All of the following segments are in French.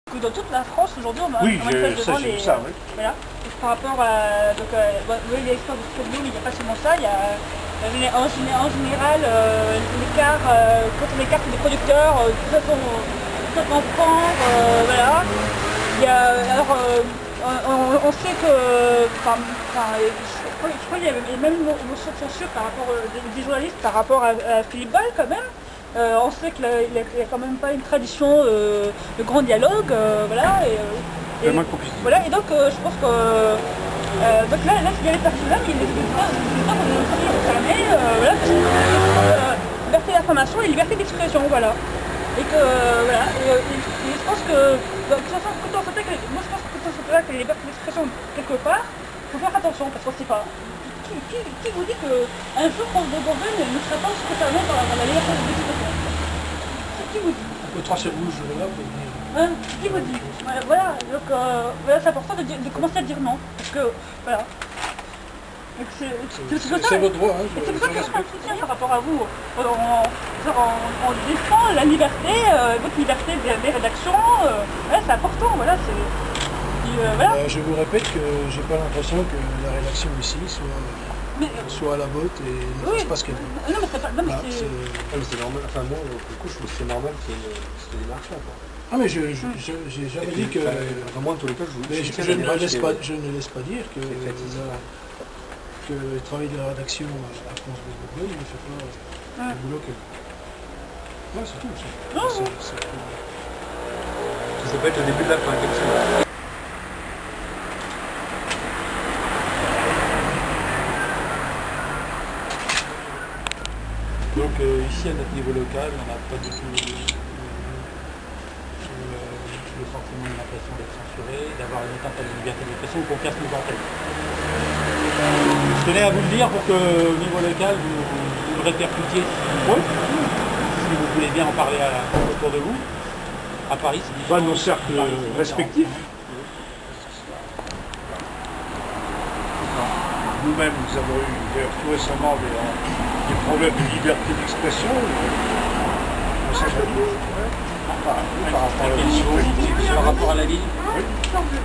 Que dans toute la France aujourd'hui on Oui, manifeste devant les... ça, oui. Voilà. Par rapport à... Donc, il y a l'histoire du Stade, mais il n'y a pas seulement ça, il y a en général l'écart, quand on écarte les producteurs, tout ça qu'on prend, voilà. Il y a, alors, on sait que, je crois qu'il y avait même une motion de censure par rapport des journalistes par rapport à Philippe Ball quand même. On sait qu'il n'y a quand même pas une tradition de grand dialogue, voilà. Voilà, et donc je pense que donc là il y a les personnes, il est concernés, voilà, liberté d'information et liberté d'expression, voilà. Et que voilà, et je pense que moi je pense que quand on s'attaque à la liberté d'expression quelque part, il faut faire attention parce qu'on ne sait pas. Qui vous dit qu'un jour France de Bourgogne ne sera pas totalement dans la liberté d'expression? Qui vous dit? On peut tracer rouge là. Qui vous dit? Voilà, donc voilà, c'est important de commencer à dire non. Parce que voilà. C'est votre droit. C'est pour ça que je soutien par rapport à vous. On défend la liberté, votre liberté des rédactions. Voilà, c'est important. Voilà, voilà. Je vous répète que j'ai pas l'impression que la rédaction ici soit à la botte et ne fasse pas ce qu'elle veut. Non, mais c'est pas. Non, mais c'est normal. Enfin, moi, pour le coup, je trouve que c'est normal qu'il y ait cette démarche-là. Ah, mais j'ai jamais dit que. Moi, en tous les cas, je ne laisse pas dire que le travail de la rédaction à France Bleu Bourgogne ne fait pas le boulot qu'elle fait. Ouais, c'est tout. Ça peut être le début de la fin, effectivement. Donc ici à notre niveau local, on n'a pas du tout le sentiment de l'impression d'être censuré, d'avoir une atteinte à la liberté d'expression ou qu'on casse nos antennes. Je tenais à vous le dire pour que au niveau local vous le répercutiez si vous voulez bien en parler autour de vous. À Paris, c'est différent. Dans nos cercles respectifs. Nous-mêmes, nous avons eu d'ailleurs tout récemment des problèmes de liberté d'expression. Par rapport à la vie politique. Par rapport à la ville. Oui.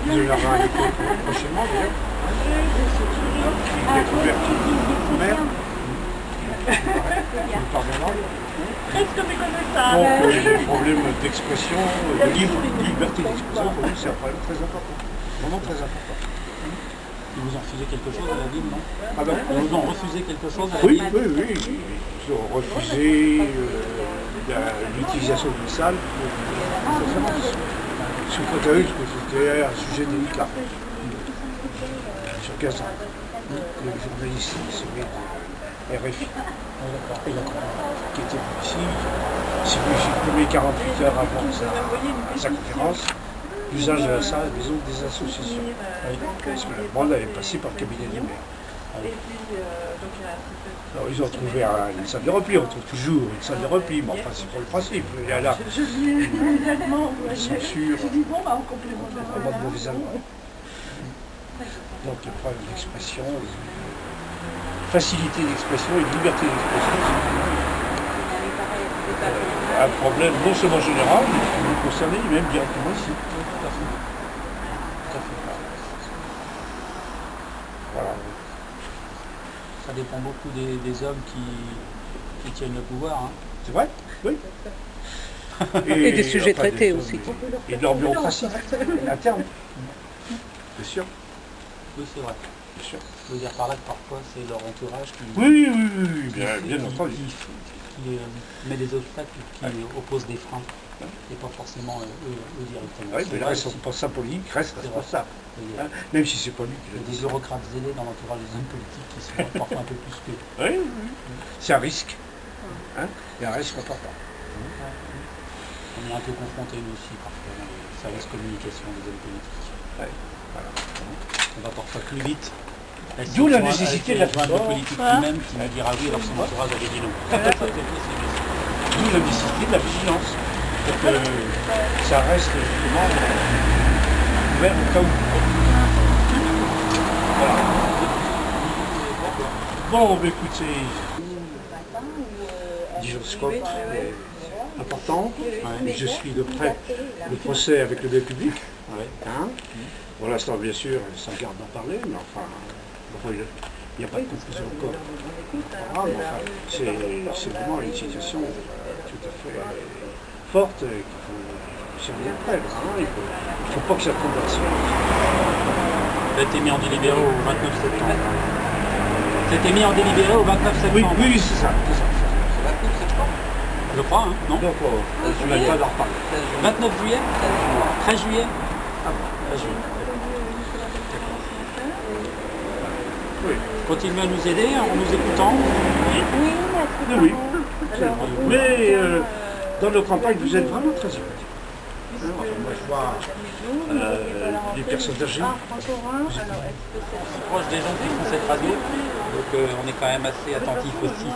Vous allez avoir un écho prochainement d'ailleurs. Il est converti de maire. Donc les problèmes d'expression, de liberté d'expression, pour nous c'est un problème très important. Vraiment très important. Ils vous ont refusé quelque chose à la ville, non? Ah ben, Ils vous ont refusé quelque chose à la ville? Oui. Ils ont refusé l'utilisation d'une salle sous prétexte que c'était un sujet délicat. Sur 15 ans. Le journaliste de RFI, qui était ici, si vous supprimez 48 heures avant sa conférence, l'usage de la salle des associations. Parce que la bande avait passé par le cabinet des maires. Alors ils ont trouvé une salle de repli, on trouve toujours une salle de repli, mais enfin c'est pour le principe. Il y a là une censure, vraiment de mauvais aloi. Donc le problème d'expression, facilité d'expression et de liberté d'expression, c'est un problème non seulement général, mais qui nous concerne même directement ici. Voilà. Ça dépend beaucoup des hommes qui tiennent le pouvoir. Hein. C'est vrai? Oui. Et des sujets traités aussi. Et de leur bureaucratie interne. Bien sûr. Oui, c'est vrai. Bien sûr. Je veux dire par là que parfois c'est leur entourage qui... Oui, bien entendu. Qui met des obstacles, qui oppose des freins. Et pas forcément eux directement. Oui, mais le responsable politique reste responsable. Même si c'est pas lui qui il y a des bureaucrates zélés dans l'entourage des hommes politiques qui sont parfois un peu plus que... Oui. C'est un risque. Il y a un risque important. On est un peu confrontés nous aussi parfois dans les services de communication des hommes politiques. Voilà. On va parfois plus vite. D'où la nécessité de la politique lui-même qui me dira oui alors son entourage avait dit non. D'où la nécessité de la vigilance. Pour que ça reste justement ouvert au cas où. Voilà. Bon, écoutez, Dijon Scope est important. septembre. Et je suis de près le procès avec le bien public. Hein. Pour l'instant, bien sûr, ça garde d'en parler, mais enfin, il n'y a pas de conclusion encore. Voilà, mais enfin, c'est vraiment une situation tout à fait forte qu'il faut surveiller de près. Hein. Il ne faut pas que ça tombe dans le silence. Ça a été mis en délibéré au 29 septembre. C'était mis en délibéré au 29 septembre. Oui, c'est ça. Je crois, hein, non? Donc, je n'ai pas d'en reparler. 29 juillet 13 juillet 13 juillet. Oui. Continuez à nous aider en nous écoutant. Oui. Mais dans nos campagnes, vous êtes vraiment très utile. Moi, je vois des personnes âgées. On est proche des gens qui font cette radio, donc on est quand même assez attentif aussi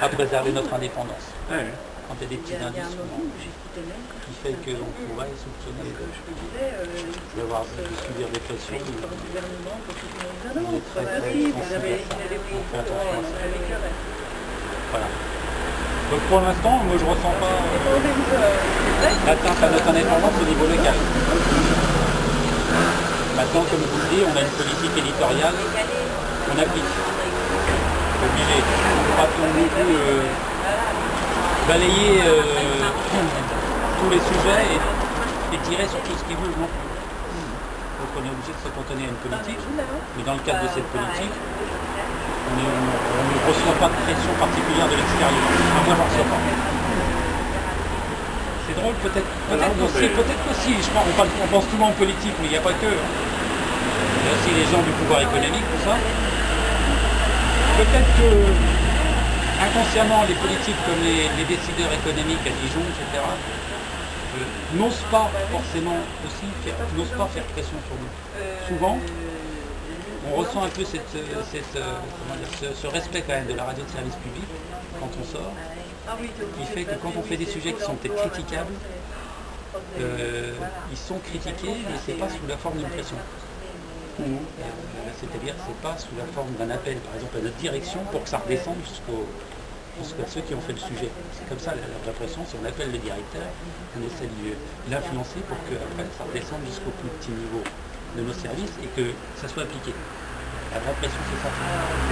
à préserver notre indépendance. Ouais. Quand il y a des petits indices qui fait qu'on pourrait soupçonner d'avoir subir des pressions, on est très sensible à ça. On fait attention à ça. Voilà. Donc pour l'instant, moi je ne ressens pas l'atteinte à notre indépendance au niveau local. Maintenant, comme je vous le dis, on a une politique éditoriale qu'on applique. Obligé. On ne peut pas non plus balayer tous les sujets et tirer sur tout ce qui bouge non plus. Donc on est obligé de se cantonner à une politique, mais dans le cadre de cette politique, on ne reçoit pas de pression particulière de l'extérieur. Moi, j'en reçois pas. C'est drôle, peut-être aussi. Je pense, on pense souvent en politique, mais il n'y a pas que. Il y a aussi les gens du pouvoir économique, tout ça. Peut-être que inconsciemment, les politiques comme les décideurs économiques à Dijon, etc., n'osent pas forcément aussi n'osent pas faire pression sur nous. Souvent, on ressent un peu ce respect quand même de la radio de service public quand on sort, qui fait que quand on fait des sujets qui sont peut-être critiquables, ils sont critiqués, mais c'est pas sous la forme d'une pression. C'est-à-dire que c'est pas sous la forme d'un appel, par exemple, à notre direction pour que ça redescende jusqu'à ceux qui ont fait le sujet. C'est comme ça la pression, c'est on appelle le directeur, on essaie de l'influencer pour que après, ça redescende jusqu'au plus petit niveau de nos services et que ça soit appliqué. La vraie pression, c'est ça.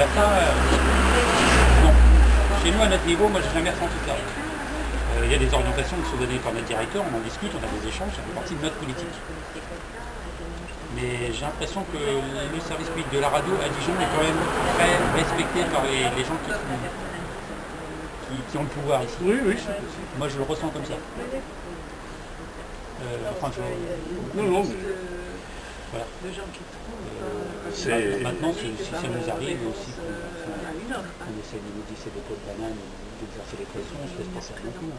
Là, non. Chez nous, à notre niveau, moi, j'ai jamais ressenti ça. Il y a des orientations qui sont données par notre directeur, on en discute, on a des échanges, ça fait partie de notre politique. Mais j'ai l'impression que le service public de la radio à Dijon est quand même très respecté par les gens qui ont le pouvoir ici. Oui. Moi, je le ressens comme ça. Non. Voilà. Maintenant, si ça nous arrive aussi qu'on essaie de nous disser des pots de banane et d'exercer des pressions, on se laisse pas ça non plus.